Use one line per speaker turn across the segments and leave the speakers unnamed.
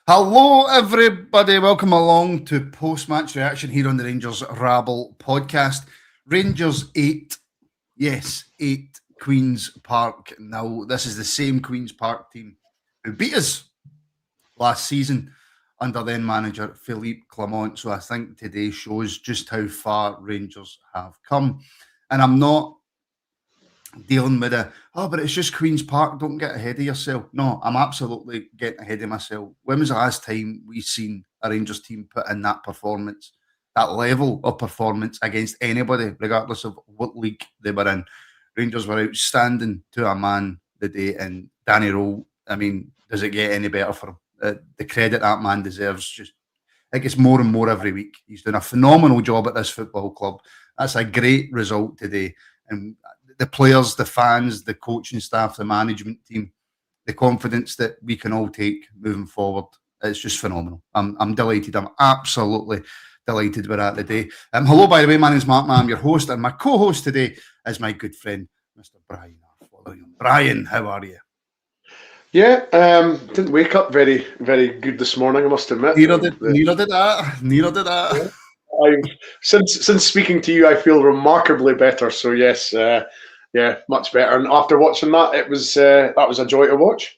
Hello, everybody. Welcome along to post-match reaction here on the Rangers Rabble Podcast. Rangers 8, yes, 8 Queen's Park. Now, this is the same Queen's Park team who beat us last season under then manager Philippe Clement. So I think today shows just how far Rangers have come. And I'm not dealing with but it's just Queen's Park, don't get ahead of yourself. No, I'm absolutely getting ahead of myself. When was the last time we seen a Rangers team put in that performance, that level of performance against anybody, regardless of what league they were in? Rangers were outstanding to a man the day, and Danny Rowe, I mean, does it get any better for him? The credit that man deserves, just I think it's more and more every week. He's doing a phenomenal job at this football club. That's a great result today. And the players, the fans, the coaching staff, the management team, the confidence that we can all take moving forward, it's just phenomenal. I'm delighted. I'm absolutely delighted with that today. Hello, by the way, my name's Mark. I'm your host, and my co-host today is my good friend, Mr. Brian. Brian, how are you?
Yeah, didn't wake up very, very good this morning, I must admit.
Neither did that.
Since speaking to you, I feel remarkably better. So yes, much better. And after watching that, that was a joy to watch.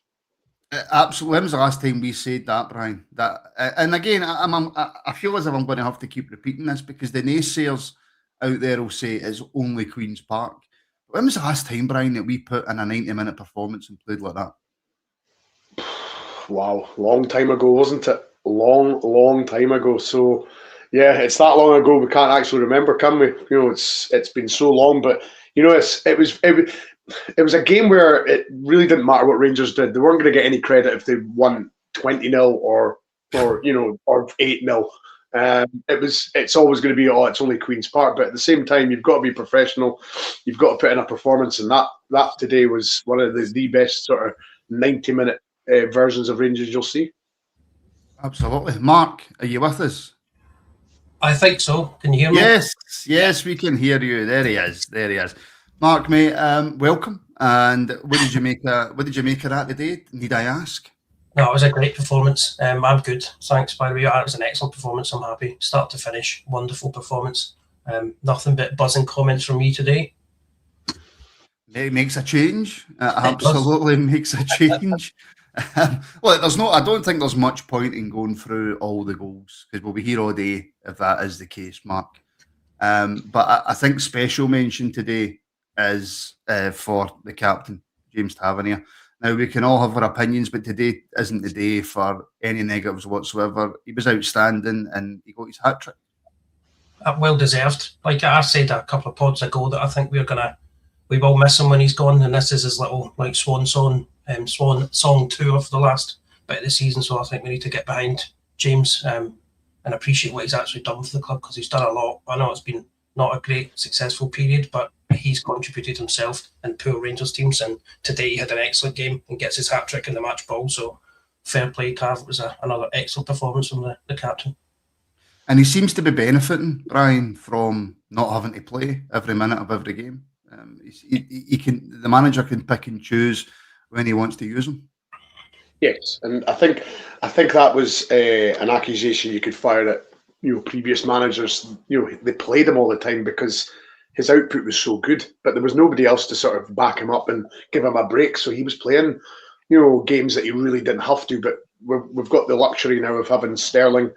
Absolutely. When was the last time we said that, Brian? And again, I feel as if I'm going to have to keep repeating this because the naysayers out there will say it's only Queen's Park. When was the last time, Brian, that we put in a 90-minute performance and played like that?
Wow, long time ago, wasn't it? Long time ago. So, yeah, it's that long ago. We can't actually remember, can we? You know, it's been so long. But you know, it was a game where it really didn't matter what Rangers did. They weren't going to get any credit if they won 20-0 or 8-0. It's always going to be, it's only Queen's Park. But at the same time, you've got to be professional. You've got to put in a performance, and that today was one of the best sort of 90-minute versions of Rangers you'll see.
Absolutely. Mark, are you with us?
I think so. Can you hear me?
Yes, we can hear you. There he is. Mark, mate, welcome. And what did you make of that today? Need I ask?
No, it was a great performance. I'm good. Thanks, by the way. It was an excellent performance. I'm happy. Start to finish, wonderful performance. Nothing but buzzing comments from me today.
It makes a change. Absolutely makes a change. Well, I don't think there's much point in going through all the goals because we'll be here all day if that is the case, Mark. But I think special mention today is for the captain, James Tavernier. Now, we can all have our opinions, but today isn't the day for any negatives whatsoever. He was outstanding and he got his hat-trick.
Well deserved. Like I said a couple of pods ago that I think we will miss him when he's gone, and this is his little swan song tour for the last bit of the season. So I think we need to get behind James and appreciate what he's actually done for the club because he's done a lot. I know it's been not a great successful period, but he's contributed himself in poor Rangers teams, and today he had an excellent game and gets his hat-trick in the match ball. So fair play, Tav. It was another excellent performance from the captain.
And he seems to be benefiting, Brian, from not having to play every minute of every game. The manager can pick and choose when he wants to use them.
Yes, and I think that was an accusation you could fire at previous managers. They played him all the time because his output was so good, but there was nobody else to sort of back him up and give him a break. So he was playing games that he really didn't have to. But we've got the luxury now of having Sterling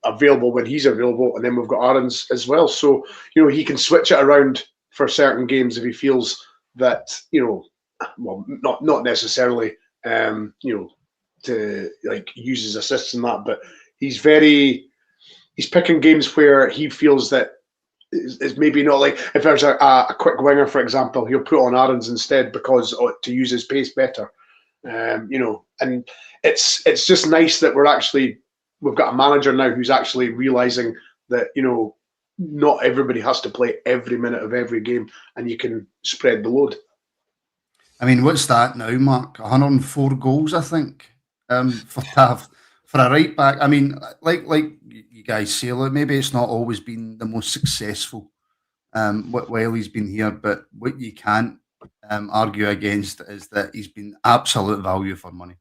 available when he's available, and then we've got Aarons as well. So he can switch it around for certain games if he feels that not necessarily to use his assists and that, but he's picking games where he feels that it's maybe not, like if there's a quick winger, for example, he'll put on Aarons instead because to use his pace better. And it's just nice that we've got a manager now who's actually realizing that not everybody has to play every minute of every game, and you can spread the load.
I mean, what's that now, Mark? 104 goals, I think, for a right back. I mean, like you guys say, maybe it's not always been the most successful while he's been here, but what you can't argue against is that he's been absolute value for money.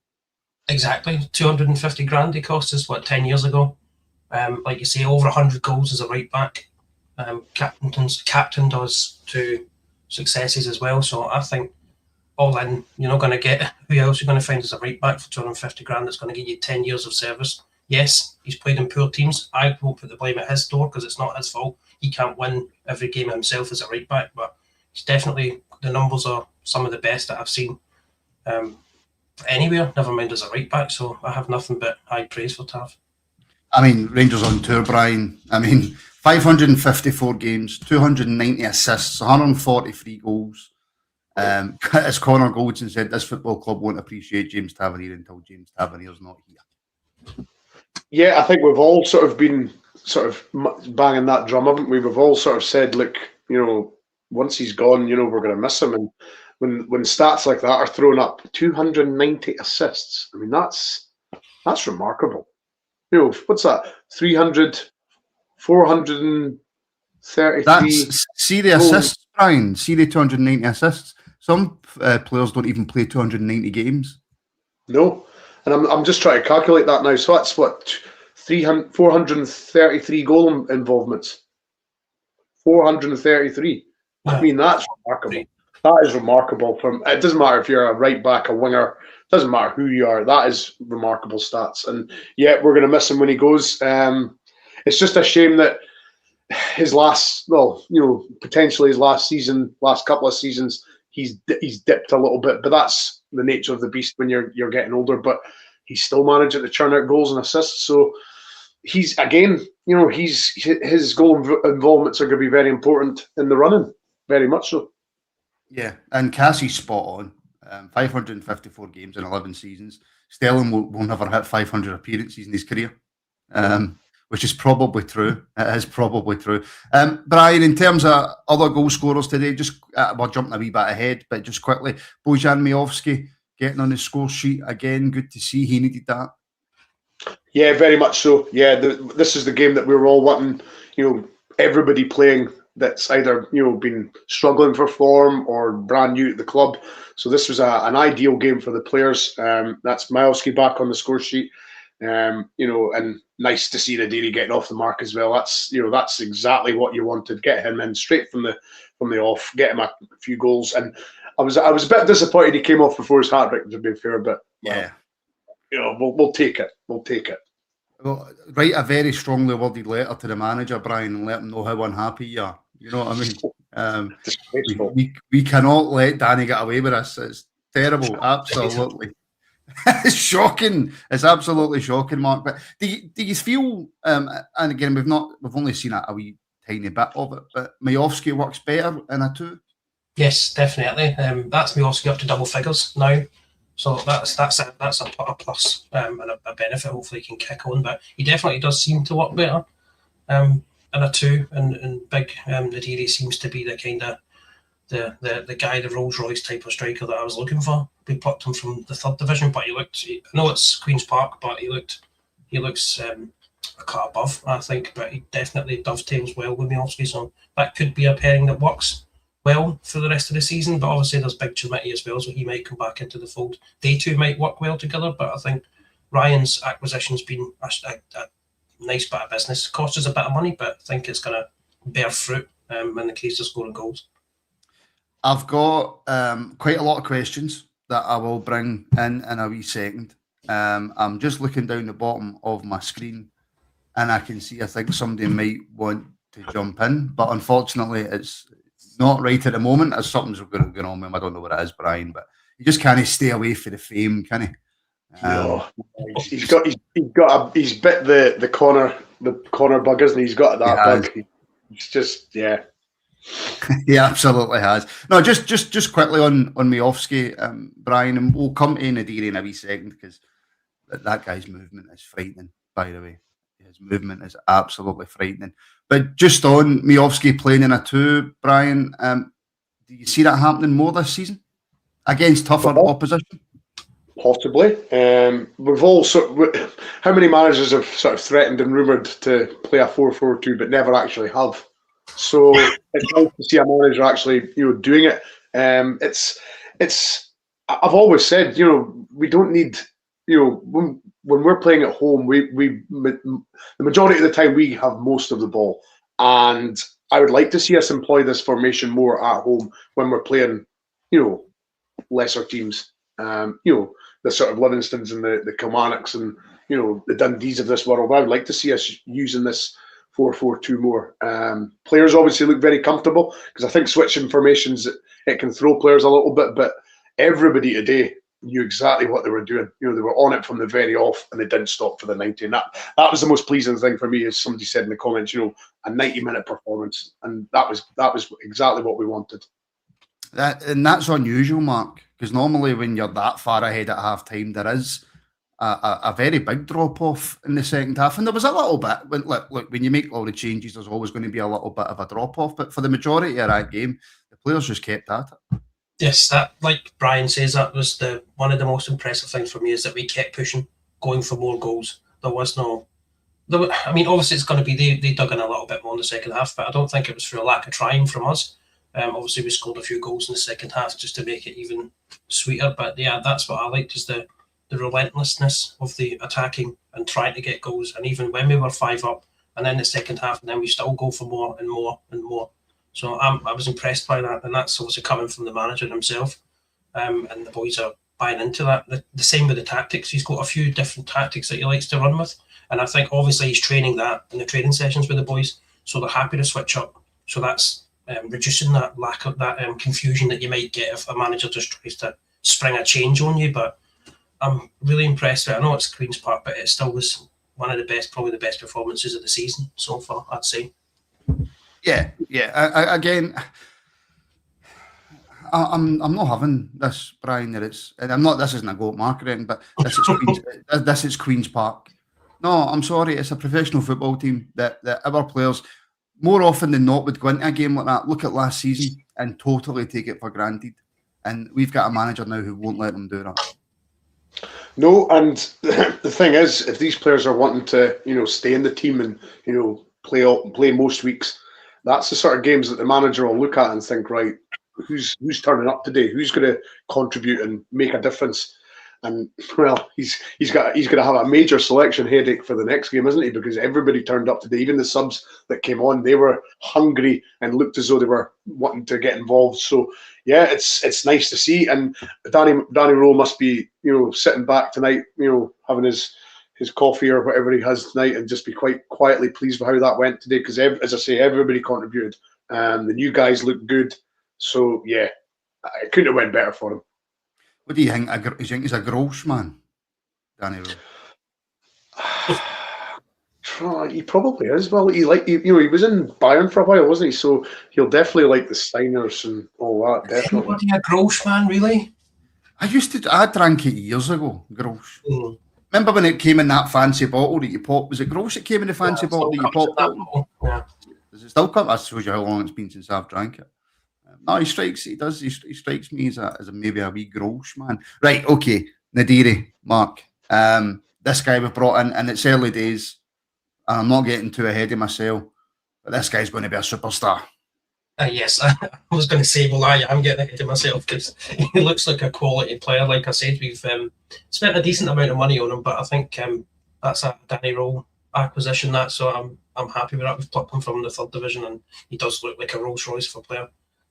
Exactly, 250 grand he cost us 10 years ago. Like you say, over 100 goals as a right back. Captained us to successes as well. So I think all in, you're not going to get who else you're going to find as a right back for 250 grand that's going to give you 10 years of service. Yes, he's played in poor teams. I won't put the blame at his door because it's not his fault. He can't win every game himself as a right back, but he's definitely, the numbers are some of the best that I've seen anywhere, never mind as a right back. So I have nothing but high praise for Tav.
I mean, Rangers on tour, Brian. I mean, 554 games, 290 assists, 143 goals. As Connor Goldson said, this football club won't appreciate James Tavernier until James Tavernier's not here.
Yeah, I think we've all sort of been banging that drum, haven't we? We've all sort of said, look, once he's gone, we're going to miss him. And when stats like that are thrown up, 290 assists, I mean, that's remarkable. What's that? 300, 433.
See the assists, Brian. See the 290 assists. Some players don't even play 290 games.
No, and I'm just trying to calculate that now. So that's what 433 goal involvements. 433.
Yeah.
I mean, that's remarkable. That is remarkable. It doesn't matter if you're a right back, a winger. Doesn't matter who you are. That is remarkable stats. And yeah, we're going to miss him when he goes. It's just a shame that his potentially his last couple of seasons, he's dipped a little bit. But that's the nature of the beast when you're getting older. But he's still managing to churn out goals and assists. So he's again, his goal involvements are going to be very important in the running. Very much so.
Yeah, and Cassie's spot on. 554 games in 11 seasons. Stelling will never hit 500 appearances in his career, which is probably true. It is probably true. Brian, in terms of other goal scorers today, just we're jumping a wee bit ahead, but just quickly, Bojan Miovski getting on the score sheet again. Good to see. He needed that.
Yeah, very much so. Yeah, this is the game that we were all wanting. Everybody playing that's either been struggling for form or brand new to the club. So this was an ideal game for the players. That's Miovski back on the score sheet. And nice to see Naderi getting off the mark as well. That's exactly what you wanted. Get him in straight from the off. Get him a few goals. And I was a bit disappointed he came off before his hat trick, to be fair. But
yeah,
we'll take it. We'll take it.
Well, write a very strongly worded letter to the manager, Brian, and let him know how unhappy you are. You know what I mean? We cannot let Danny get away with this. It's terrible, absolutely. It's shocking. It's absolutely shocking, Mark. But do you feel? And again, we've only seen a wee tiny bit of it, but Miovski works better in a 2.
Yes, definitely. That's Miovski up to double figures now. So that's a plus and a benefit. Hopefully he can kick on, but he definitely does seem to work better in a 2. And big Naderi seems to be the kind of the guy, the Rolls Royce type of striker that I was looking for. We plucked him from the 3rd division, but I know it's Queen's Park, but he looks a cut above, I think. But he definitely dovetails well with Miovski, so that could be a pairing that works well for the rest of the season. But obviously there's Big Chumiti as well, so he might come back into the fold. They two might work well together, but I think Ryan's acquisition's been a nice bit of business. Cost us a bit of money, but I think it's going to bear fruit in the case of scoring goals.
I've got quite a lot of questions that I will bring in a wee second. I'm just looking down the bottom of my screen and I can see, I think somebody might want to jump in, but unfortunately it's not right at the moment, as something's going on with him. I don't know what it is, Brian, but you just can't stay away from the fame, can he?
No, he's bit the corner bug, isn't he? He's got that bug. It's just, yeah.
He absolutely has. No, just quickly on Miovski, Brian, and we'll come to Naderi in a wee second because that guy's movement is frightening, by the way. His movement is absolutely frightening. But just on Miovski playing in a 2, Brian, do you see that happening more this season against tougher opposition?
Possibly. We've all how many managers have sort of threatened and rumoured to play a 4-4-2 but never actually have? So it's nice to see a manager actually, doing it. I've always said, we don't need when we're playing at home, the majority of the time we have most of the ball, and I would like to see us employ this formation more at home when we're playing, lesser teams. The sort of Livingstons and the Kilmarnocks and the Dundees of this world. I would like to see us using this 4-4-2 more. Players obviously look very comfortable because I think switching formations, it can throw players a little bit, but everybody today knew exactly what they were doing. They were on it from the very off and they didn't stop for the 90. And that was the most pleasing thing for me, as somebody said in the comments, a 90-minute performance. And that was exactly what we wanted.
That's unusual, Mark, because normally when you're that far ahead at half-time, there is a very big drop-off in the second half. And there was a little bit. Look, when you make all the changes, there's always going to be a little bit of a drop-off. But for the majority of that game, the players just kept at it.
Yes, that, like Brian says, that was one of the most impressive things for me, is that we kept pushing, going for more goals. Obviously it's going to be, they dug in a little bit more in the second half, but I don't think it was through a lack of trying from us. Obviously, we scored a few goals in the second half just to make it even sweeter. But yeah, that's what I liked, is the relentlessness of the attacking and trying to get goals. And even when we were 5 up, and then the second half, and then we still go for more and more and more. So I was impressed by that, and that's obviously coming from the manager himself. And the boys are buying into that. The same with the tactics. He's got a few different tactics that he likes to run with. And I think obviously he's training that in the training sessions with the boys. So they're happy to switch up. So that's reducing that lack of that confusion that you might get if a manager just tries to spring a change on you. But I'm really impressed with it. I know it's Queen's Park, but it still was one of the best, probably the best performances of the season so far, I'd say.
Yeah. Again, I'm not having this, Brian. And I'm not. This isn't a go at marketing, but this is Queen's Park. No, I'm sorry. It's a professional football team that our players, more often than not, would go into a game like that, look at last season, and totally take it for granted. And we've got a manager now who won't let them do that. No,
and the thing is, if these players are wanting to, stay in the team and play most weeks, that's the sort of games that the manager will look at and think, right, who's turning up today? Who's going to contribute and make a difference? And well, he's going to have a major selection headache for the next game, isn't he? Because everybody turned up today. Even the subs that came on, they were hungry and looked as though they were wanting to get involved. So yeah, it's nice to see. And Danny Rowe must be sitting back tonight, having his coffee or whatever he has tonight, and just be quite quietly pleased with how that went today. Because as I say, everybody contributed. The new guys looked good. So yeah, it couldn't have went better for him.
What do you think? Do you think he's a Gross man, Danny
Rowe? He probably is. Well, he was in Bayern for a while, wasn't he? So he'll definitely like the Steiners and all that. Definitely.
Is he a Gross man, really?
I drank it years ago. Gross. Mm. Remember when it came in that fancy bottle that you popped? Was it Gross that came in the fancy bottle that you popped?
Yeah.
Does it still come? I suppose you how long it's been since I've drank it. No, he strikes me as a maybe a wee Gross man. Right, okay. Naderi, Mark. This guy we've brought in, and it's early days, and I'm not getting too ahead of myself, but this guy's going to be a superstar.
Yes, I was going to say, well, I'm getting ahead of myself because he looks like a quality player. Like I said, we've spent a decent amount of money on him, but I think that's a Danny Rowe acquisition. So I'm happy with that. We've plucked him from the 3rd division, and he does look like a Rolls Royce of a player.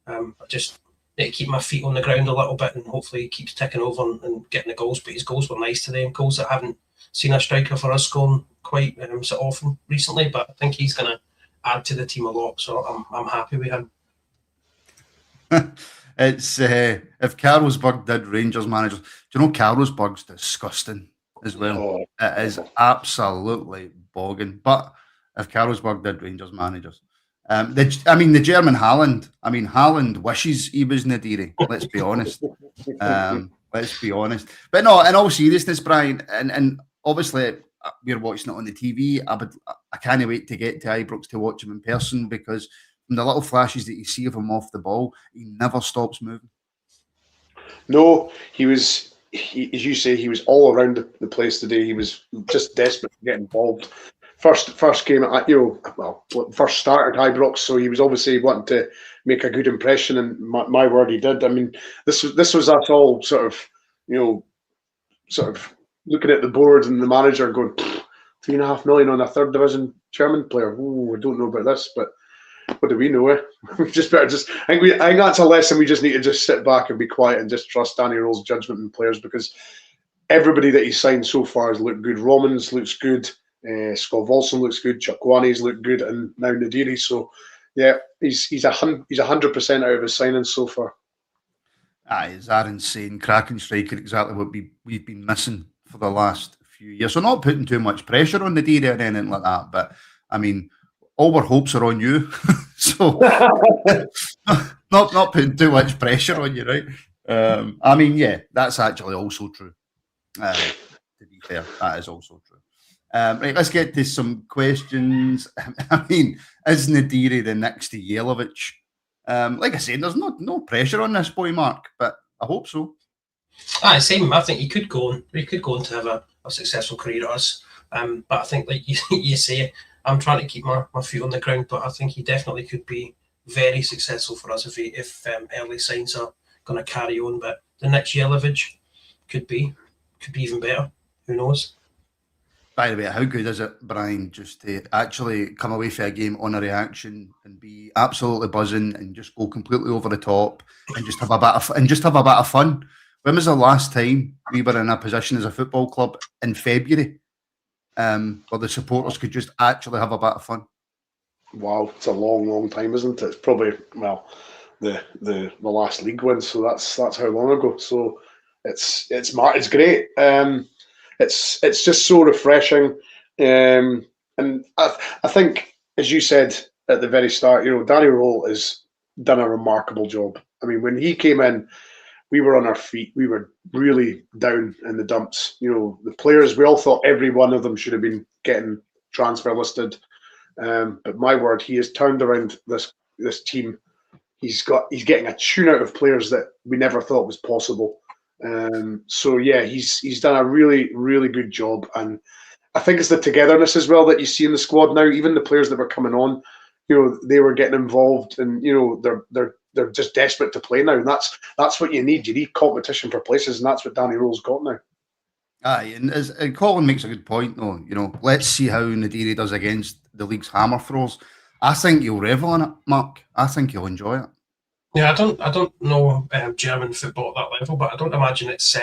I just need to keep my feet on the ground a little bit, and hopefully he keeps ticking over and getting the goals. But his goals were nice today, and goals that I haven't seen a striker for us scoring quite so often recently. But I think he's going to add to the team a lot, so I'm happy with him.
It's if Carlsberg did Rangers managers, do you know Carlsberg's disgusting as well? Oh. It is absolutely bogging. But if Carlsberg did Rangers managers. The German Haaland. Haaland wishes he was Naderi. Let's be honest. But no, in all seriousness, Brian, and obviously we're watching it on the TV. I can't wait to get to Ibrox to watch him in person, because from the little flashes that you see of him off the ball, he never stops moving.
No, as you say, he was all around the place today. He was just desperate to get involved. First game at first start at Ibrox, so he was obviously wanting to make a good impression, and my word, he did. This was us all sort of looking at the board and the manager going, 3.5 million on a third division German player. Oh, I don't know about this, but what do we know? We just better just. I think that's a lesson we just need to just sit back and be quiet and just trust Danny Role's judgment in players, because everybody that he's signed so far has looked good. Romans looks good. Scott Volson looks good. Chukwuani's looked good, and now Naderi. So yeah, he's 100% out of his signings so far.
Is that insane? Cracking striker, exactly what we've been missing for the last few years. So not putting too much pressure on the D or anything like that, but I mean, all our hopes are on you. So not putting too much pressure on you, right? I mean, yeah, that's actually also true. To be fair, that is also true. Right, let's get to some questions. I mean, is Naderi the next to Jelavic? Like I said, there's no pressure on this boy, Mark, but I hope so.
Same. I think he could go on. He could go on to have a successful career at us. But I think, like you say, I'm trying to keep my feet on the ground. But I think he definitely could be very successful for us if early signs are going to carry on. But the next Jelavic could be even better. Who knows?
By the way, how good is it, Brian, just to actually come away from a game on a reaction and be absolutely buzzing and just go completely over the top and just have a bit of fun? When was the last time we were in a position as a football club in February where the supporters could just actually have a bit of fun?
Wow, it's a long time, isn't it? It's probably the last league win, so that's how long ago. So it's great. It's just so refreshing, and I think, as you said at the very start, Danny Role has done a remarkable job. I mean, when he came in, we were on our feet. We were really down in the dumps. The players, we all thought every one of them should have been getting transfer listed. But my word, he has turned around this team. He's getting a tune out of players that we never thought was possible. So yeah, he's done a really, really good job, and I think it's the togetherness as well that you see in the squad now. Even the players that were coming on, they were getting involved, and they're just desperate to play now. And that's what you need. You need competition for places, and that's what Danny Role's got now.
Aye, and Colin makes a good point though. Let's see how Naderi does against the league's hammer throws. I think you'll revel in it, Mark. I think you'll enjoy it.
Yeah, I don't know German football at that level, but I don't imagine it's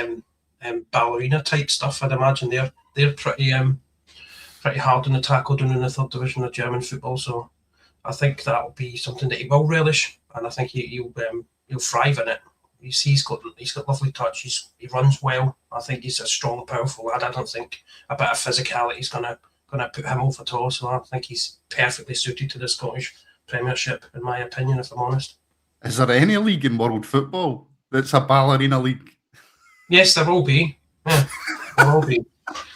ballerina type stuff. I'd imagine they're pretty hard on the tackle down in the third division of German football. So I think that'll be something that he will relish, and I think he'll thrive in it. You see, he's got lovely touch. He runs well. I think he's a strong, powerful lad. I don't think a bit of physicality is gonna put him off at all. So I think he's perfectly suited to the Scottish Premiership, in my opinion, if I'm honest.
Is there any league in world football that's a ballerina league?
Yes, there will be. Yeah, there will be.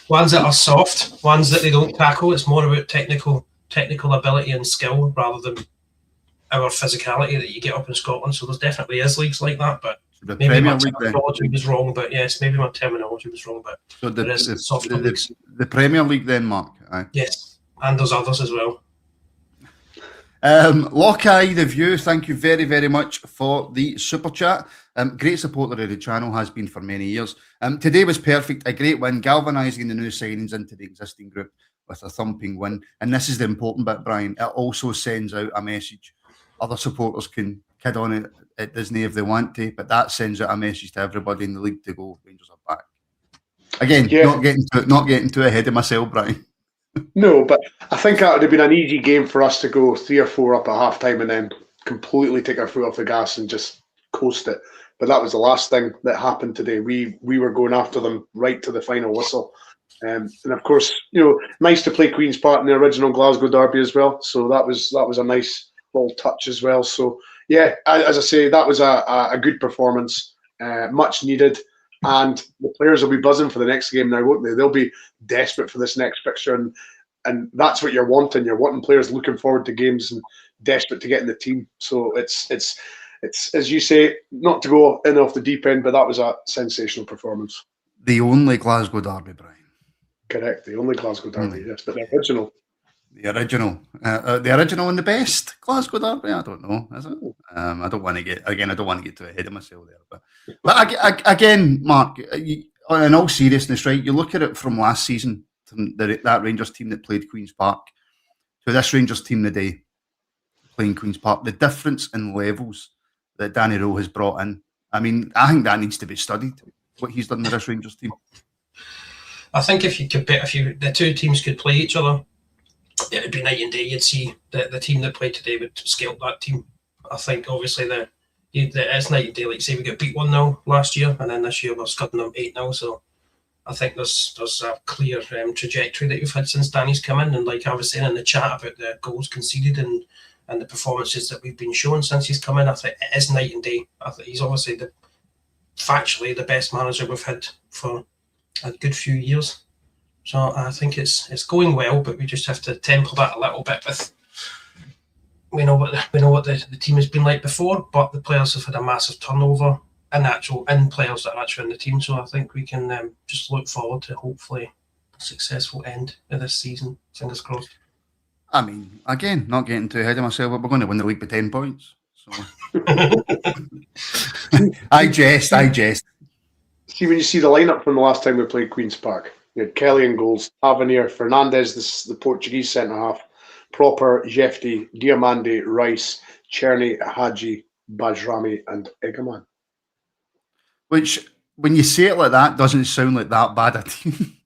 Ones that are soft, ones that they don't tackle. It's more about technical ability and skill rather than our physicality that you get up in Scotland. So there definitely is leagues like that, but
the
maybe
Premier
my
League
terminology was wrong. But yes, maybe my terminology was wrong. But
so
there is softer leagues.
The Premier League then, Mark? Aye.
Yes, and there's others as well.
Lockeye the View, thank you very, very much for the super chat. Great supporter of the channel, has been for many years. Today was perfect, a great win, galvanising the new signings into the existing group with a thumping win. And this is the important bit, Brian. It also sends out a message. Other supporters can kid on it at Disney if they want to, but that sends out a message to everybody in the league to go, Rangers are back. Again, not getting too ahead of myself, Brian.
No, but I think that would have been an easy game for us to go 3 or 4 up at half time and then completely take our foot off the gas and just coast it. But that was the last thing that happened today. We were going after them right to the final whistle. And of course, nice to play Queen's Park in the original Glasgow derby as well. So that was a nice little touch as well. So yeah, as I say, that was a good performance, much needed. And the players will be buzzing for the next game now, won't they? They'll be desperate for this next fixture, and that's what you're wanting. You're wanting players looking forward to games and desperate to get in the team. So it's as you say, not to go in off the deep end, but that was a sensational performance.
The only Glasgow derby, Brian.
Correct, the only Glasgow derby, yes, but the original.
The original and the best Glasgow derby. I don't know, is it? I don't want to get too ahead of myself there, but again, Mark, But in all seriousness, right, you look at it from last season, from that Rangers team that played Queen's Park to this Rangers team today playing Queen's Park, the difference in levels that Danny Rowe has brought in. I mean, I think that needs to be studied, what he's done with this Rangers team.
I think if the two teams could play each other, it would be night and day. You'd see the team that played today would scalp that team. I think obviously it's night and day. Like say we got beat 1-0 last year, and then this year we're scudding them 8-0. So I think there's a clear trajectory that you've had since Danny's come in. And like I was saying in the chat about the goals conceded and the performances that we've been shown since he's come in, I think it is night and day. I think he's obviously factually the best manager we've had for a good few years. So I think it's going well, but we just have to temper that a little bit with we know what the team has been like before, but the players have had a massive turnover in players that are actually in the team. So I think we can just look forward to hopefully a successful end of this season. Fingers crossed.
I mean, again, not getting too ahead of myself, but we're going to win the league by 10 points. So I jest.
See, when you see the lineup from the last time we played Queen's Park, you had Kelly in goals, Tavernier, Fernandes, the Portuguese centre-half, Proper, Jefty, Diamande, Rice, Cherny, Hadji, Bajrami and Egaman.
Which, when you say it like that, doesn't sound like that bad a team.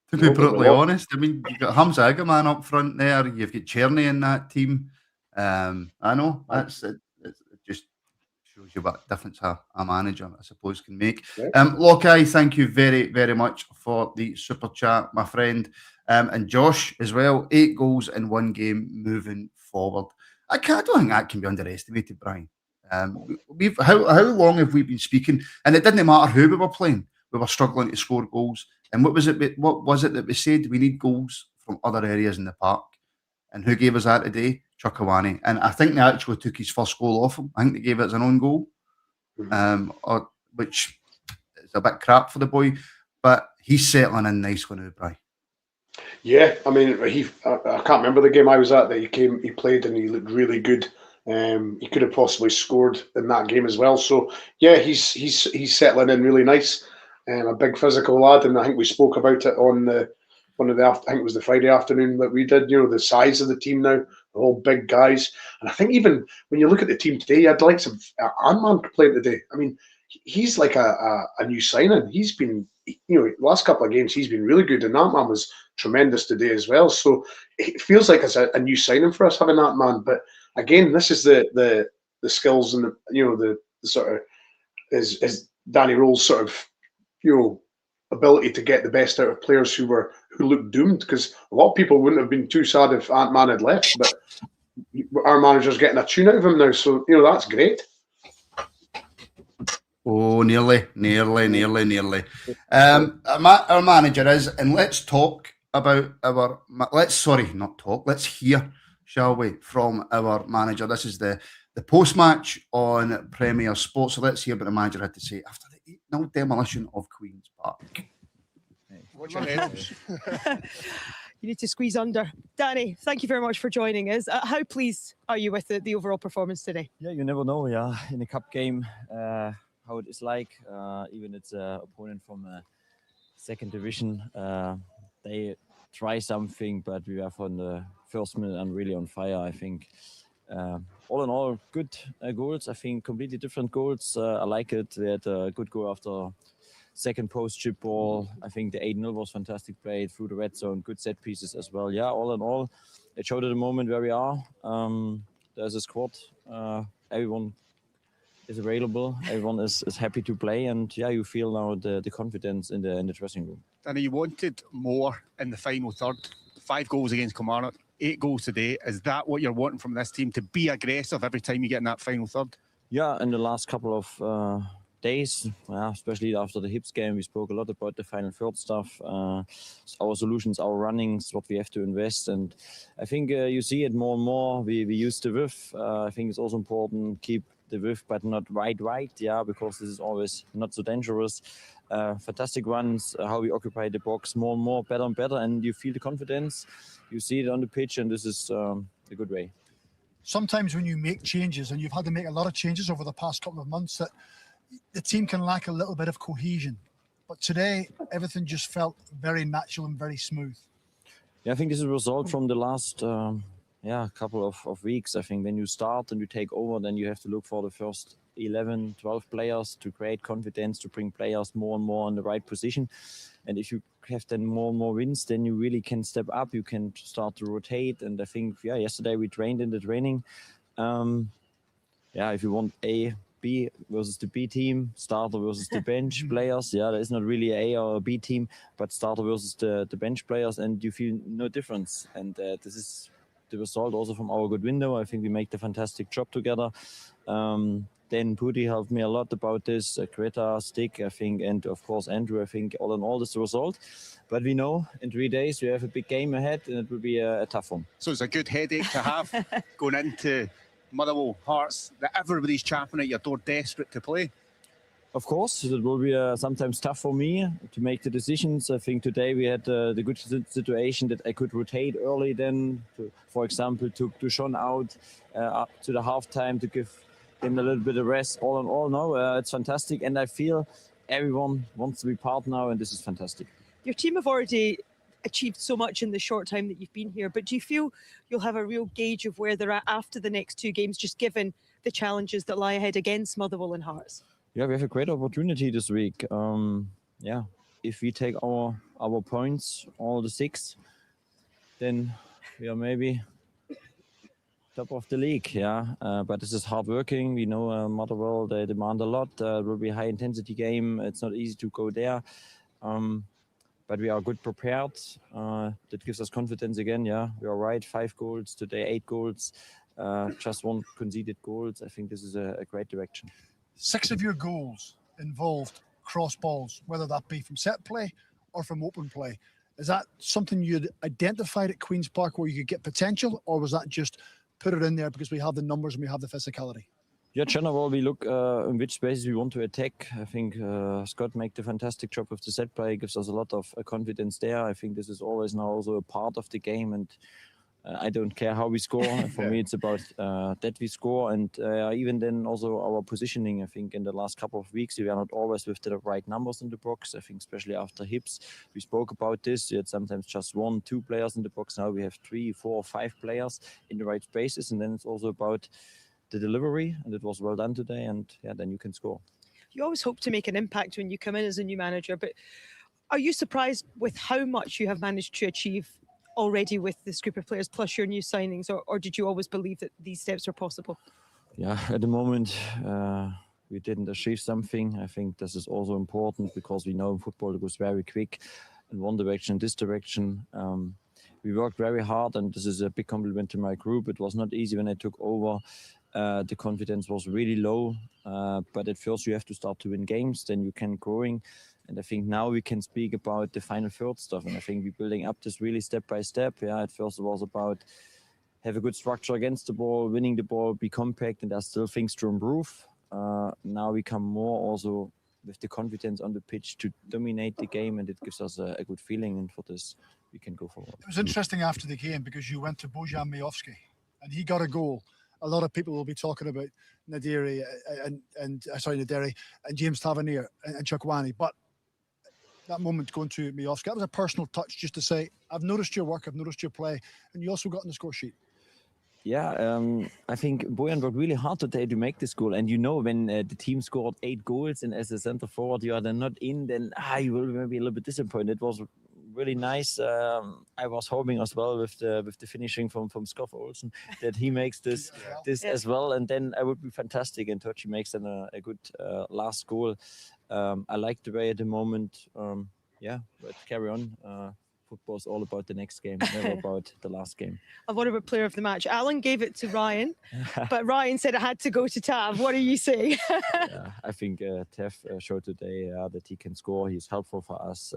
To be brutally honest, I mean, you've got Hamza Egaman up front there, you've got Cherny in that team. I know, it just shows you what difference a manager, I suppose, can make. Lokai, thank you very, very much for the super chat, my friend. And Josh as well, 8 goals in 1 game moving forward. I don't think that can be underestimated, Brian. How long have we been speaking? And it didn't matter who we were playing. We were struggling to score goals. And what was it that we said? We need goals from other areas in the park. And who gave us that today? Chukwueze. And I think they actually took his first goal off him. I think they gave it as an own goal, which is a bit crap for the boy. But he's settling in nicely now, Brian.
Yeah, I mean, I can't remember the game I was at that he played and he looked really good. He could have possibly scored in that game as well. So yeah, he's settling in really nice. A big physical lad, and I think we spoke about it on I think it was the Friday afternoon that we did. You know, the size of the team now, they're all big guys, and I think even when you look at the team today, I'd like some Ant-Man playing today. I mean, he's like a new signing. He's been, last couple of games he's been really good, and Ant-Man was tremendous today as well. So it feels like it's a new signing for us having Ant-Man. But again, this is the skills and the sort of is Danny Rowe's sort of ability to get the best out of players who looked doomed, because a lot of people wouldn't have been too sad if Ant-Man had left, but our manager's getting a tune out of him now, so that's great.
Oh, nearly. Our manager is, and let's talk about let's hear, shall we, from our manager. This is the post-match on Premier Sports, so let's hear what the manager had to say after the 8-0 demolition of Queen's Park.
What's your name?
You need to squeeze under. Danny, thank you very much for joining us. How pleased are you with the overall performance today?
Yeah, you never know, in a cup game, how it is like. Even it's an opponent from a second division. They try something, but we were from the first minute and really on fire, I think. All in all, good goals. I think completely different goals. I like it. We had a good goal after second post chip ball. I think the 8-0 was fantastic play through the red zone. Good set pieces as well. Yeah, all in all, it showed at the moment where we are. There's a squad. Everyone is available. Everyone is happy to play. And yeah, you feel now the confidence in the dressing room.
Danny, you wanted more in the final third. 5 goals against Kilmarnock, 8 goals today. Is that what you're wanting from this team, to be aggressive every time you get in that final third?
Yeah, in the last couple of days, especially after the Hibs game, we spoke a lot about the final third stuff, our solutions, our runnings, what we have to invest. And I think you see it more and more. We use the width. I think it's also important, keep the width, but not right, because this is always not so dangerous. Fantastic runs, how we occupy the box more and more, better and better, and you feel the confidence. You see it on the pitch, and this is a good way.
Sometimes when you make changes, and you've had to make a lot of changes over the past couple of months, that the team can lack a little bit of cohesion. But today, everything just felt very natural and very smooth.
Yeah, I think this is a result from the last couple of weeks. I think when you start and you take over, then you have to look for the first 11, 12 players to create confidence, to bring players more and more in the right position. And if you have then more and more wins, then you really can step up. You can start to rotate. And I think, yesterday we trained in the training. If you want A, B versus the B team, starter versus the bench players. There is not really a or a B team, but starter versus the bench players, and you feel no difference. And this is the result also from our good window. I think we make the fantastic job together. Then Pudi helped me a lot about this, Greta, Stick, I think, and of course Andrew. I think all in all this is the result. But we know in 3 days we have a big game ahead, and it will be a tough one.
So it's a good headache to have going into Motherwell, Hearts, that everybody's champing at your door, desperate to play.
Of course, it will be sometimes tough for me to make the decisions. I think today we had the good situation that I could rotate early then. For example, took Dushon out up to the halftime to give him a little bit of rest. All in all, no, it's fantastic. And I feel everyone wants to be part now, and this is fantastic.
Your team have already achieved so much in the short time that you've been here, but do you feel you'll have a real gauge of where they're at after the next 2 games, just given the challenges that lie ahead against Motherwell and Hearts?
Yeah, we have a great opportunity this week. If we take our points, all the 6, then we are maybe top of the league. But this is hard working. We know Motherwell, they demand a lot. It will be a high intensity game. It's not easy to go there. But we are good prepared. That gives us confidence again. We are right. 5 goals today, 8 goals, just 1 conceded goals. I think this is a great direction.
6 of your goals involved cross balls, whether that be from set play or from open play. Is that something you'd identified at Queen's Park where you could get potential, or was that just put it in there because we have the numbers and we have the physicality?
Yeah, generally we look in which spaces we want to attack. I think Scott made a fantastic job with the set play, gives us a lot of confidence there. I think this is always now also a part of the game, and I don't care how we score. For me, it's about that we score, and even then also our positioning. I think in the last couple of weeks we are not always with the right numbers in the box. I think especially after Hips, we spoke about this. We had sometimes just 1, 2 players in the box. Now we have 3, 4, 5 players in the right spaces, and then it's also about the delivery, and it was well done today, and then you can score.
You always hope to make an impact when you come in as a new manager, but are you surprised with how much you have managed to achieve already with this group of players plus your new signings, or did you always believe that these steps were possible? Yeah,
at the moment we didn't achieve something. I think this is also important because we know in football it goes very quick in one direction, this direction. We worked very hard, and this is a big compliment to my group. It was not easy when I took over. The confidence was really low, but at first you have to start to win games, then you can growing. And I think now we can speak about the final third stuff. And I think we're building up this really step by step. At first it was about have a good structure against the ball, winning the ball, be compact, and there's still things to improve. Now we come more also with the confidence on the pitch to dominate the game, and it gives us a good feeling. And for this, we can go forward.
It was interesting after the game because you went to Bojan Majowski and he got a goal. A lot of people will be talking about Naderi and James Tavernier and Chukwani, but that moment going to Majowski, that was a personal touch just to say, I've noticed your work, I've noticed your play, and you also got on the score sheet.
I think Bojan worked really hard today to make this goal. And you know, when the team scored 8 goals and as a centre forward you are then not in, then you will maybe a little bit disappointed. It was really nice. I was hoping as well with the finishing from Skoff Olsen that he makes this as well, and then I would be fantastic. And Tochi makes then a good last goal. I like the way at the moment. But carry on. Football is all about the next game, never about the last game. And what about player of the match? Alan gave it to Ryan, but Ryan said it had to go to Tav. What are you saying? I think Tav showed today that he can score. He's helpful for us.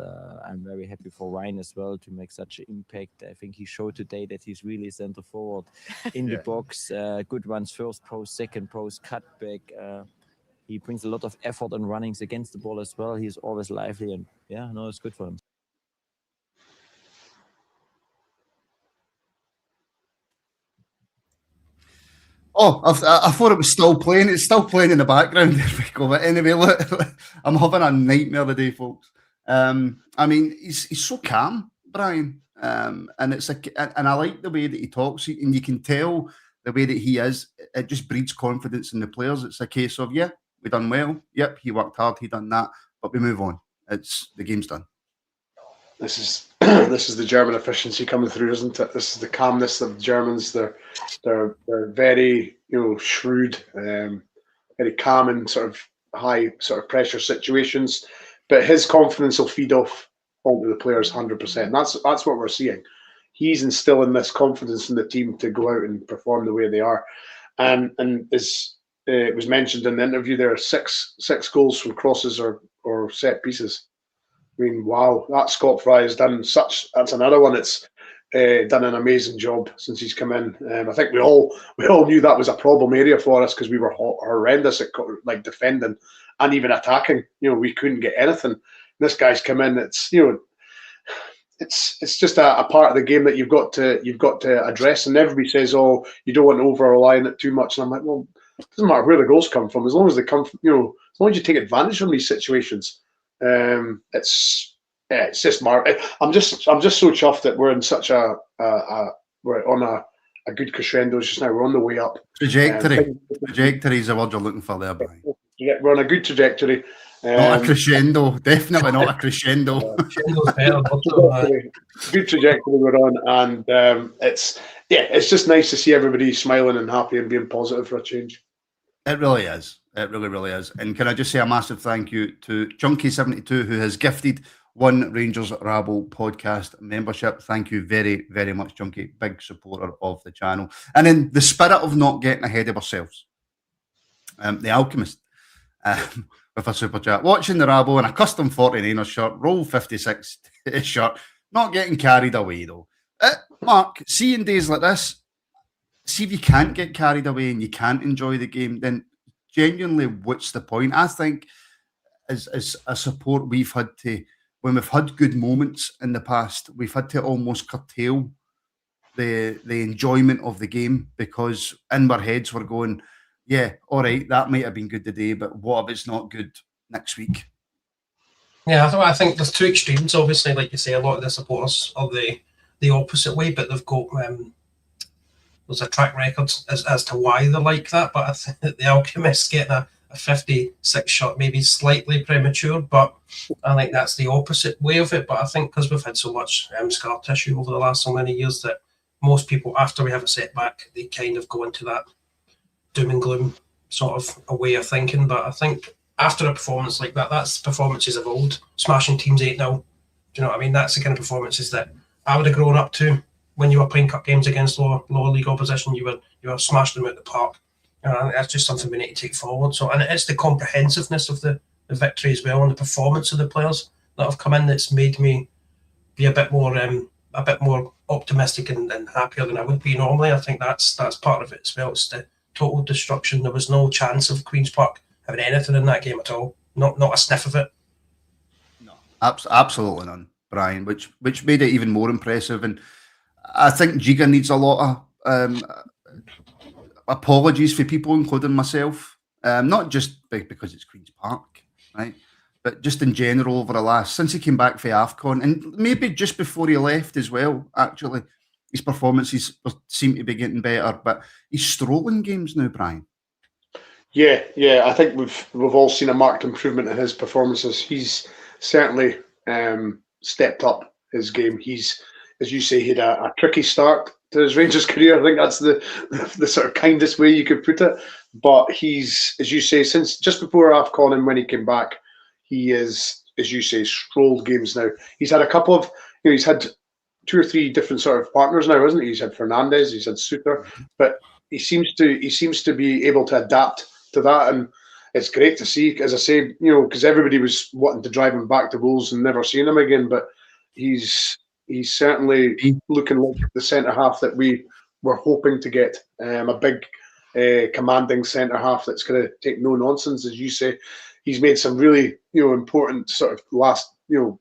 I'm very happy for Ryan as well to make such an impact. I think he showed today that he's really centre forward in the box. Good ones, first post, second post, cut back. He brings a lot of effort and runnings against the ball as well. He's always lively, and it's good for him.
Oh, I thought it was still playing. It's still playing in the background. There we go. But anyway, look, I'm having a nightmare today, folks. I mean, he's so calm, Brian, and it's and I like the way that he talks, and you can tell the way that he is. It just breeds confidence in the players. It's a case of, yeah, we done well. Yep, he worked hard. He done that, but we move on. It's the game's done.
This is this is the German efficiency coming through, isn't it? This is the calmness of the Germans. They're very shrewd, very calm in sort of high sort of pressure situations. But his confidence will feed off onto the players 100%. That's what we're seeing. He's instilling this confidence in the team to go out and perform the way they are. And as it was mentioned in the interview, there are six goals from crosses or set pieces. I mean, wow, that Scott Fry has done that's another one that's done an amazing job since he's come in. I think we all knew that was a problem area for us because we were horrendous at like defending and even attacking. We couldn't get anything. This guy's come in. It's it's just a part of the game that you've got to address. And everybody says, "Oh, you don't want to over rely on it too much." And I'm like, well, it doesn't matter where the goals come from, as long as they come from, as long as you take advantage from these situations. It's just I'm just so chuffed that we're in such we're on a good crescendo just now. We're on the way up.
Trajectory is the word you're looking for there, Brian.
Yeah, we're on a good trajectory.
Not a crescendo, definitely not a crescendo.
Good trajectory we're on, and it's just nice to see everybody smiling and happy and being positive for a change.
It really is. It really, really is. And can I just say a massive thank you to Chunky72, who has gifted one Rangers Rabble podcast membership. Thank you very, very much, Chunky. Big supporter of the channel. And in the spirit of not getting ahead of ourselves, the Alchemist, with a super chat, watching the Rabble in a custom 49ers shirt, roll 56 shirt, not getting carried away though. Mark, seeing days like this, see if you can't get carried away and you can't enjoy the game, then genuinely, what's the point? I think as a support, we've had to, when we've had good moments in the past, we've had to almost curtail the enjoyment of the game, because in our heads we're going, yeah, all right, that might have been good today, but what if it's not good next week?
Yeah, I think there's two extremes. Obviously, like you say, a lot of the supporters are the opposite way, but they've got there's a track record as to why they're like that. But I think that the Alchemist getting a 56 shot maybe slightly premature, but I think that's the opposite way of it. But I think because we've had so much scar tissue over the last so many years, that most people, after we have a setback, they kind of go into that doom and gloom sort of a way of thinking. But I think after a performance like that, that's performances of old, smashing teams 8-0. Do you know what I mean? That's the kind of performances that I would have grown up to. When you were playing cup games against lower league opposition, you were smashing them out the park. That's just something we need to take forward. So, and it's the comprehensiveness of the victory as well, and the performance of the players that have come in that's made me be a bit more optimistic and happier than I would be normally. I think that's part of it as well. It's the total destruction. There was no chance of Queen's Park having anything in that game at all. Not a sniff of it.
No, absolutely none, Brian. Which made it even more impressive. And I think Giga needs a lot of apologies for people, including myself. Not just because it's Queen's Park, right? But just in general over the last, since he came back for AFCON, and maybe just before he left as well, actually, his performances seem to be getting better. But he's strolling games now, Brian.
Yeah. I think we've all seen a marked improvement in his performances. He's certainly stepped up his game. He's, as you say, he had a tricky start to his Rangers career. I think that's the sort of kindest way you could put it. But he's, as you say, since just before AFCON and when he came back, he is, as you say, strolled games now. He's had a couple of, he's had 2 or 3 different sort of partners now, hasn't he? He's had Fernandez, he's had Suter, but he seems to be able to adapt to that, and it's great to see. As I say, because everybody was wanting to drive him back to Wolves and never seeing him again, but he's certainly looking like the centre half that we were hoping to get. A big, commanding centre half that's going to take no nonsense, as you say. He's made some really, important sort of last, with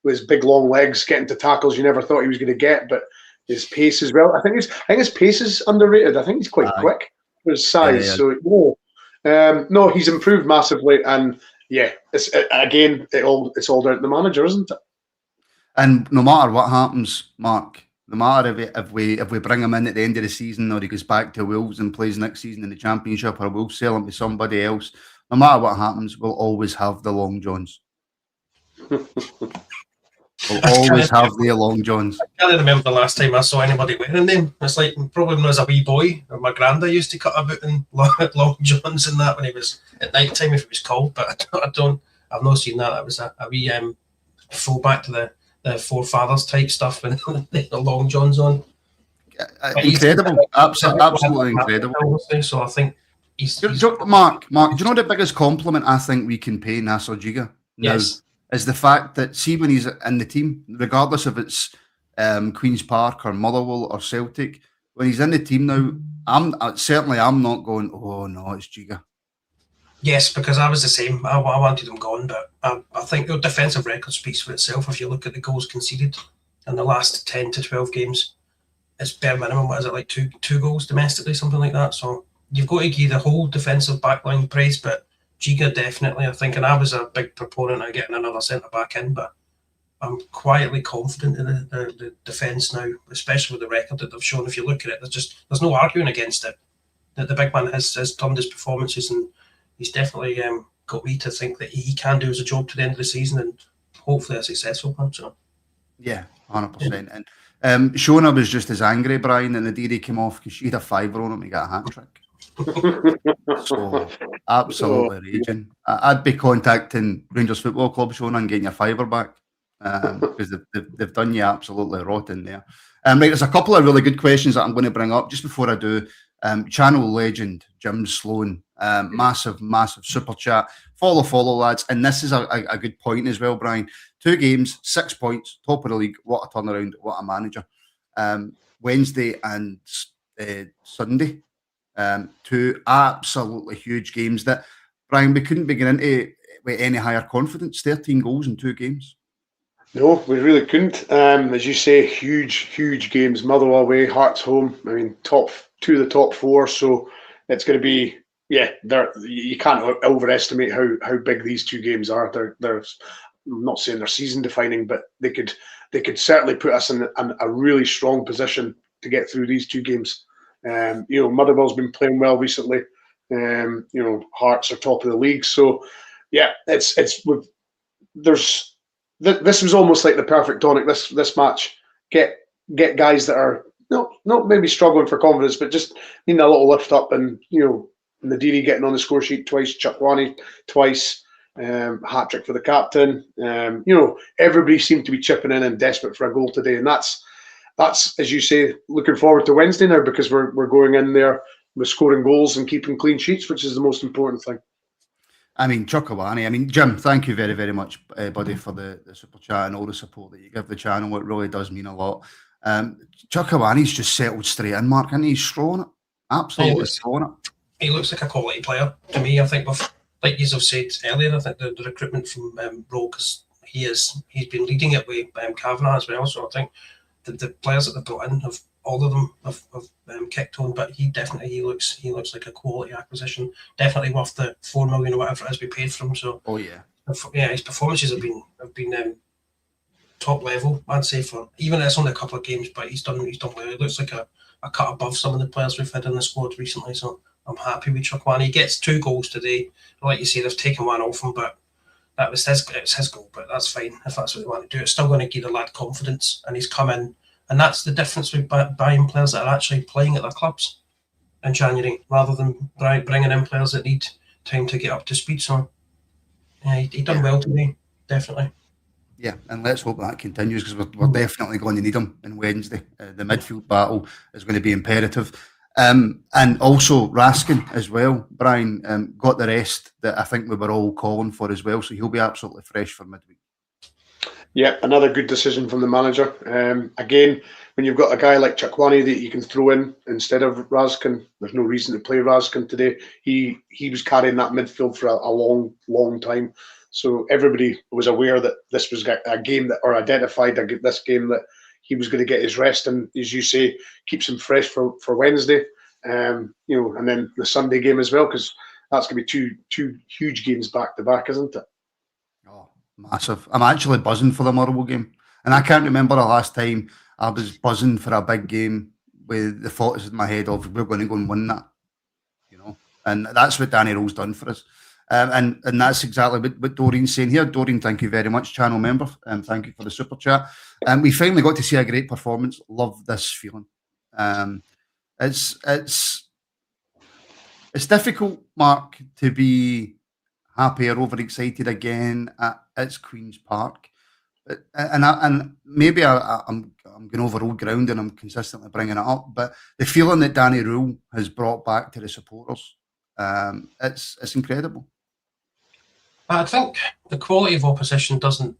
his big long legs, getting to tackles you never thought he was going to get. But his pace as well. I think his pace is underrated. I think he's quite quick for his size. Yeah. So no, he's improved massively, and yeah, it's all down to the manager, isn't it?
And no matter what happens, Mark, no matter if we bring him in at the end of the season, or he goes back to Wolves and plays next season in the Championship, or we'll sell him to somebody else, no matter what happens, we'll always have the Long Johns. We'll always have the Long Johns.
I can't remember the last time I saw anybody wearing them. It's like probably when I was a wee boy, or my granda used to cut about in Long Johns and that when he was at night time if it was cold. But I've not seen that. That was a wee throwback to the forefathers type stuff when the Long Johns on.
Incredible, absolutely incredible.
So I think
Mark, do you know the biggest compliment I think we can pay Nasser Giga now?
Yes.
Is the fact that, see, when he's in the team, regardless if it's Queen's Park or Motherwell or Celtic, when he's in the team now, I'm not going, oh no, it's Giga.
Yes, because I was the same. I wanted him gone, but I think your defensive record speaks for itself. If you look at the goals conceded in the last 10 to 12 games, it's bare minimum. What is it, like two goals domestically, something like that? So you've got to give the whole defensive backline praise, but Giga definitely, I think, and I was a big proponent of getting another centre-back in, but I'm quietly confident in the defence now, especially with the record that they've shown. If you look at it, there's no arguing against it. That the big man has turned his performances, and he's definitely got me to think that he can do his job to the end of the season, and hopefully a successful one. So.
Yeah, 100%. And Shona was just as angry, Brian, and Naderi came off because she had a fiver on him and he got a hat-trick. So absolutely raging. I'd be contacting Rangers Football Club, Shona, and getting your fiver back because they've done you absolutely rotten there. Right, there's a couple of really good questions that I'm going to bring up just before I do. Channel legend Jim Sloan, massive super chat. Follow, lads. And this is a good point as well, Brian. 2 games, 6 points, top of the league. What a turnaround! What a manager. Wednesday and Sunday. 2 absolutely huge games that, Brian, we couldn't begin into with any higher confidence. 13 goals in 2 games.
No, we really couldn't. As you say, huge games. Motherwell away, Hearts home. I mean, top 2 of the top 4. So it's going to be, you can't overestimate how big these 2 games are. They're I'm not saying they're season defining, but they could certainly put us in a really strong position to get through these 2 games. Motherwell's been playing well recently. Hearts are top of the league. So yeah, this was almost like the perfect tonic. This match, get guys that are not maybe struggling for confidence, but just need a little lift up. And Naderi getting on the score sheet twice, Chukwani twice, hat-trick for the captain. Everybody seemed to be chipping in and desperate for a goal today, and that's as you say, looking forward to Wednesday now, because we're going in there with scoring goals and keeping clean sheets, which is the most important thing.
I mean, Chukwani. I mean, Jim, thank you very, very much, buddy, for the super chat and all the support that you give the channel. It really does mean a lot. Chukwani's just settled straight in, Mark, and he's throwing it. Absolutely throwing it.
He looks like a quality player to me. I think, like you have said earlier, I think the recruitment from Rowe, because he's been leading it with Kavanagh as well. So I think the players that they've brought in all of them have kicked on, but he looks like a quality acquisition. Definitely worth the 4 million or whatever it is we paid for him. So his performances have been top level, I'd say, for even it's only a couple of games, but he's done well. He looks like a cut above some of the players we've had in the squad recently. So I'm happy with Chukwani. He gets 2 goals today. Like you say, they've taken one off him, but it was his goal. But that's fine if that's what they want to do. It's still going to give the lad confidence, and he's come in. And that's the difference with buying players that are actually playing at their clubs in January, rather than bringing in players that need time to get up to speed. So he done well today, definitely.
Yeah, and let's hope that continues, because we're definitely going to need him on Wednesday. The midfield battle is going to be imperative. And also Raskin as well, Brian, got the rest that I think we were all calling for as well. So he'll be absolutely fresh for midweek.
Yeah, another good decision from the manager. Again, when you've got a guy like Chukwani that you can throw in instead of Raskin, there's no reason to play Raskin today. He was carrying that midfield for a long time. So everybody was aware that this was a game that, or identified this game that he was going to get his rest, and as you say, keeps him fresh for Wednesday. And then the Sunday game as well, because That's going to be two huge games back to back, isn't it?
Oh, massive. I'm actually buzzing for the Motherwell game. And I can't remember the last time I was buzzing for a big game with the thoughts in my head of we're going to go and win that. And that's what Danny Rowe's done for us. And that's exactly what Doreen's saying here. Doreen, thank you very much, channel member. Thank you for the super chat. We finally got to see a great performance. Love this feeling. It's difficult, Mark, to be happy or overexcited again at Queen's Park. And maybe I'm going over old ground and I'm consistently bringing it up, but the feeling that Danny Rowe has brought back to the supporters, it's incredible.
I think the quality of opposition doesn't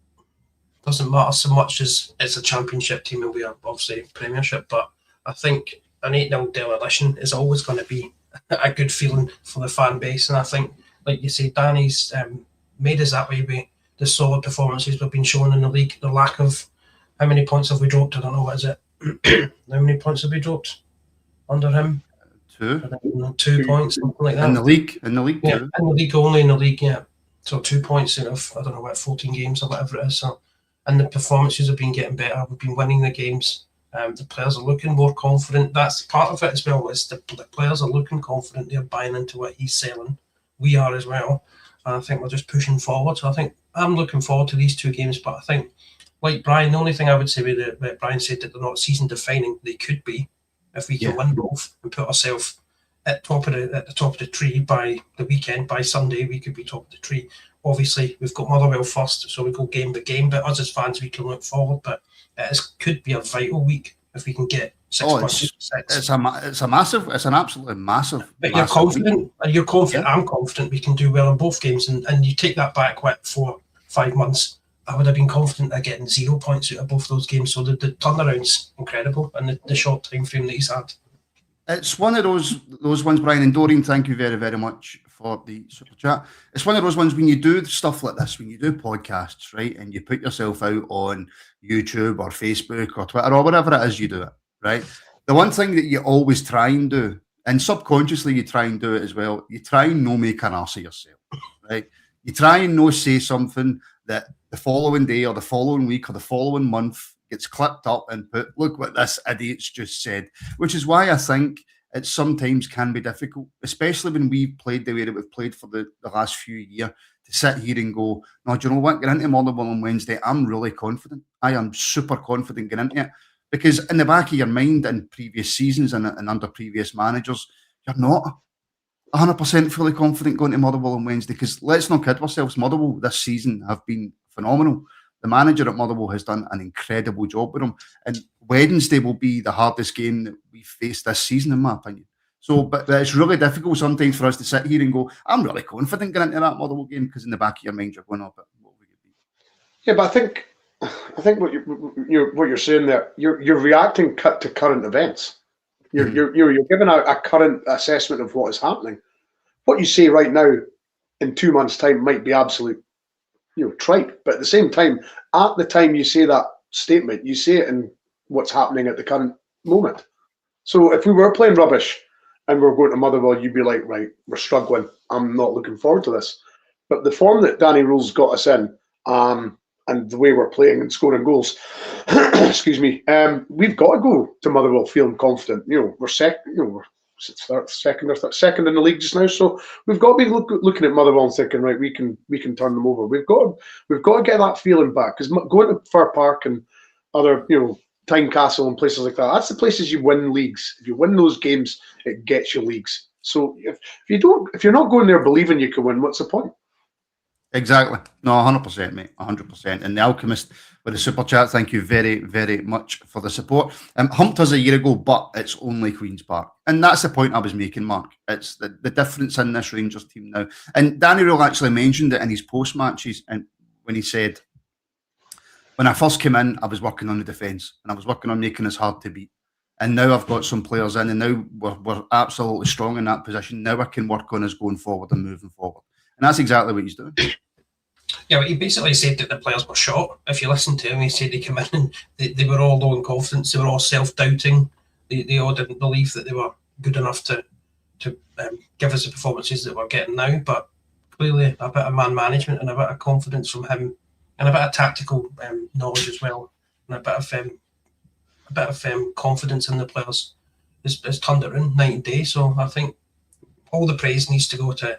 matter so much as it's a championship team and we are obviously Premiership, but I think an 8-0 demolition is always going to be a good feeling for the fan base. And I think, like you say, Danny's made us that way with the solid performances we've been showing in the league. The lack of, how many points have we dropped? I don't know, what is it? How many points have we dropped under him?
2.
2 points, something like that.
In the league,
yeah, in the league, only in the league, yeah. So 2 points in of, I don't know, what, 14 games or whatever it is. So, and the performances have been getting better. We've been winning the games. The players are looking more confident. That's part of it as well. Is the players are looking confident. They're buying into what he's selling. We are as well. And I think we're just pushing forward. So I think I'm looking forward to these 2 games. But I think, like Brian, the only thing I would say with Brian said that they're not season defining. They could be if we can win both and put ourselves at the top of the tree by the weekend. By Sunday, we could be top of the tree. Obviously, we've got Motherwell first, so we go game by game. But us as fans, we can look forward. But it could be a vital week if we can get 6 points.
It's an absolutely massive.
But you're confident. You're confident. Yeah. I'm confident we can do well in both games. And you take that back 4-5 months. I would have been confident of getting 0 points out of both those games. So the turnaround's incredible, and the short time frame that he's had.
It's one of those ones, Brian and Doreen, thank you very, very much for the super chat. It's one of those ones when you do stuff like this, when you do podcasts, right, and you put yourself out on YouTube or Facebook or Twitter or whatever it is you do it, right? The one thing that you always try and do, and subconsciously you try and do it as well, you try and no make an arse of yourself, right? You try and no say something that the following day or the following week or the following month gets clipped up and put, look what this idiot's just said, which is why I think it sometimes can be difficult, especially when we've played the way that we've played for the last few years, to sit here and go, no, do you know what, get into Motherwell on Wednesday, I'm really confident. I am super confident getting into it. Because in the back of your mind in previous seasons and under previous managers, you're not 100% fully confident going to Motherwell on Wednesday, because let's not kid ourselves, Motherwell this season have been phenomenal. The manager at Motherwell has done an incredible job with them. And Wednesday will be the hardest game that we've faced this season, in my opinion. So, but it's really difficult sometimes for us to sit here and go, I'm really confident getting into that Motherwell game, because in the back of your mind, you're going, oh, but what would it be?
Yeah, but I think what you're saying there, you're reacting to current events. You're giving a current assessment of what is happening. What you say right now in 2 months' time might be absolute, trite. But at the same time, at the time you say that statement, you say it in what's happening at the current moment. So if we were playing rubbish and we're going to Motherwell, you'd be like, right, we're struggling. I'm not looking forward to this. But the form that Danny Rowe's got us in, and the way we're playing and scoring goals, excuse me, we've got to go to Motherwell feeling confident. We're second in the league just now, so we've got to be looking at Motherwell and thinking, right, we can turn them over. We've got to get that feeling back, because going to Fir Park and other Tynecastle and places like that, that's the places you win leagues. If you win those games, it gets you leagues. So if you're not going there believing you can win, what's the point?
Exactly. No, 100%, mate. 100%. And the Alchemist with the super chat, thank you very, very much for the support. Humped us a year ago, but it's only Queen's Park. And that's the point I was making, Mark. It's the difference in this Rangers team now. And Danny Rowe actually mentioned it in his post-matches, and when he said, when I first came in, I was working on the defence and I was working on making us hard to beat. And now I've got some players in, and now we're absolutely strong in that position. Now I can work on us going forward and moving forward. And that's exactly what he's doing.
Yeah, but he basically said that the players were shot. If you listen to him, he said they came in and they were all low in confidence. They were all self-doubting. They all didn't believe that they were good enough to give us the performances that we're getting now. But clearly a bit of man management and a bit of confidence from him, and a bit of tactical knowledge as well, and a bit of confidence in the players has turned it around night and day. So I think all the praise needs to go to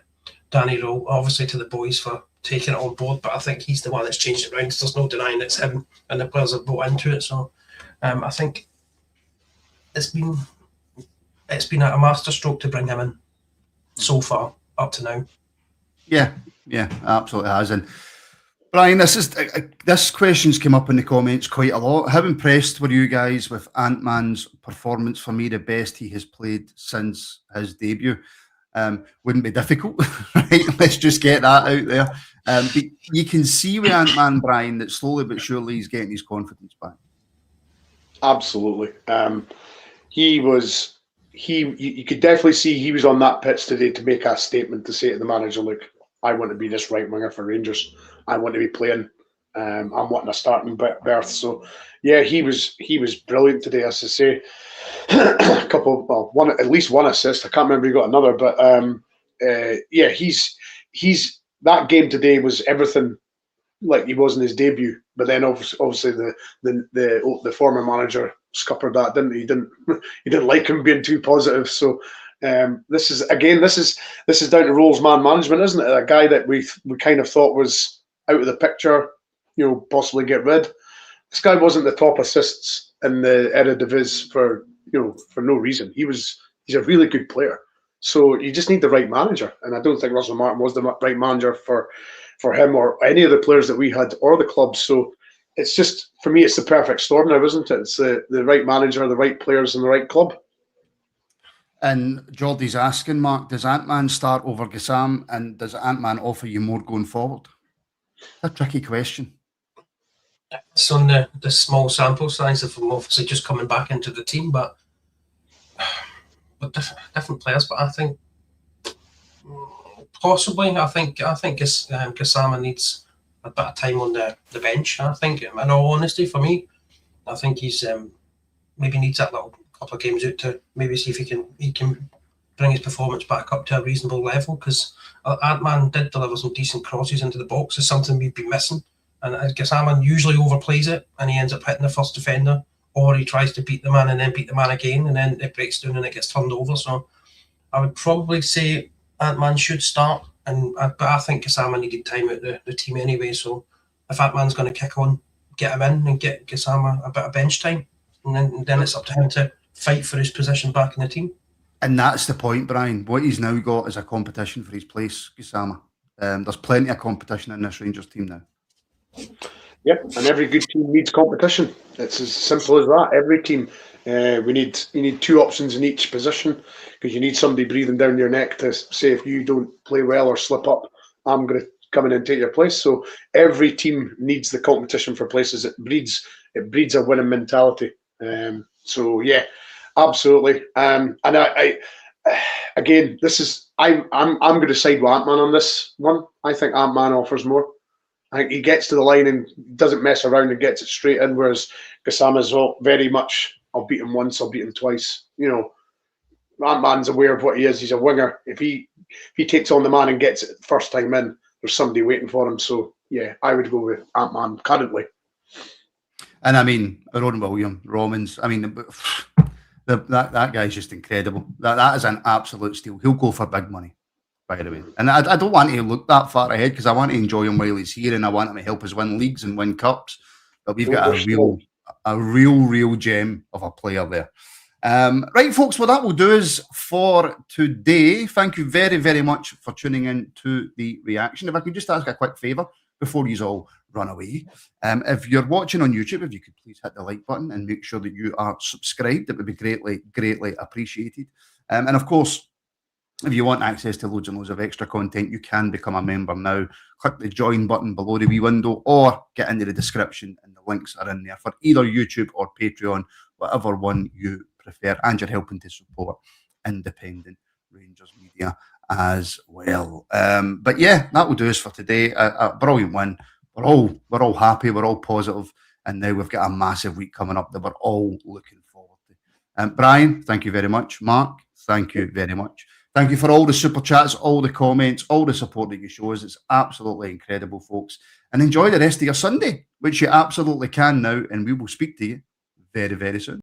Danny Rowe, obviously to the boys for taking it on board, but I think he's the one that's changed it around, because there's no denying it's him and the players have bought into it. So I think it's been a masterstroke to bring him in so far up to now.
Yeah, absolutely has. And Brian, this question's come up in the comments quite a lot. How impressed were you guys with Ant-Man's performance? For me, the best he has played since his debut. Wouldn't be difficult, right? Let's just get that out there. But you can see with Ant-Man, Brian, that slowly but surely he's getting his confidence back.
Absolutely. You could definitely see he was on that pitch today to make a statement, to say to the manager, look, I want to be this right winger for Rangers. I want to be playing. I'm wanting a starting berth. So yeah, he was brilliant today, as I say. At least one assist. I can't remember he got another, but yeah, he's that game today was everything like he was in his debut. But then obviously the former manager scuppered that, didn't he? He didn't like him being too positive. So this is down to Roll's man management, isn't it? A guy that we kind of thought was out of the picture, possibly get rid. This guy wasn't the top assists in the Eredivisie for no reason. He's a really good player. So you just need the right manager, and I don't think Russell Martin was the right manager for him or any of the players that we had or the club. So it's just, for me, it's the perfect storm now, isn't it? It's the right manager, the right players, and the right club.
And Geordie's asking, Mark, does Ant-Man start over Gassam, and does Ant-Man offer you more going forward? A tricky question.
It's on the small sample size of them obviously just coming back into the team, but different players. But I think possibly, I think Gassama needs a bit of time on the bench. I think, in all honesty, for me, I think he's maybe needs that little couple of games out to maybe see if he can bring his performance back up to a reasonable level, because Ant-Man did deliver some decent crosses into the box. It's something we've been missing, and Gassama usually overplays it and he ends up hitting the first defender, or he tries to beat the man and then beat the man again, and then it breaks down and it gets turned over. So I would probably say Ant-Man should start, but I think Gassama needed time out the team anyway. So if Ant-Man's going to kick on, get him in and get Gassama a bit of bench time, and then it's up to him to fight for his position back in the team.
And that's the point, Brian. What he's now got is a competition for his place, Gassama. There's plenty of competition in this Rangers team now.
Yep, and every good team needs competition. It's as simple as that. Every team, you need two options in each position, because you need somebody breathing down your neck to say, if you don't play well or slip up, I'm going to come in and take your place. So every team needs the competition for places. It breeds a winning mentality. So yeah, absolutely. And I again, I'm going to side with Ant-Man on this one. I think Ant-Man offers more. I think he gets to the line and doesn't mess around and gets it straight in, whereas Gassama's very much, I'll beat him once, I'll beat him twice. Ant-Man's aware of what he is. He's a winger. If he takes on the man and gets it first time in, there's somebody waiting for him. So yeah, I would go with Ant-Man currently. And
I mean, Ron Williams, Romans, I mean, that guy's just incredible. That is an absolute steal. He'll go for big money, by the way. And I don't want to look that far ahead, because I want to enjoy him while he's here, and I want him to help us win leagues and win cups. But we've got a real gem of a player there. Right, folks, well, that will do us for today. Thank you very, very much for tuning in to the reaction. If I could just ask a quick favour before you all run away. If you're watching on YouTube, if you could please hit the like button and make sure that you are subscribed, it would be greatly, greatly appreciated. And of course, if you want access to loads and loads of extra content, you can become a member now. Click the join button below the wee window, or get into the description, and the links are in there for either YouTube or Patreon, whatever one you prefer, and you're helping to support independent Rangers media as well. But yeah, that will do us for today. A brilliant win. We're all happy. We're all positive, and now we've got a massive week coming up that we're all looking forward to. Brian, thank you very much. Mark, thank you very much. Thank you for all the super chats, all the comments, all the support that you show us. It's absolutely incredible, folks. And enjoy the rest of your Sunday, which you absolutely can now. And we will speak to you very, very soon.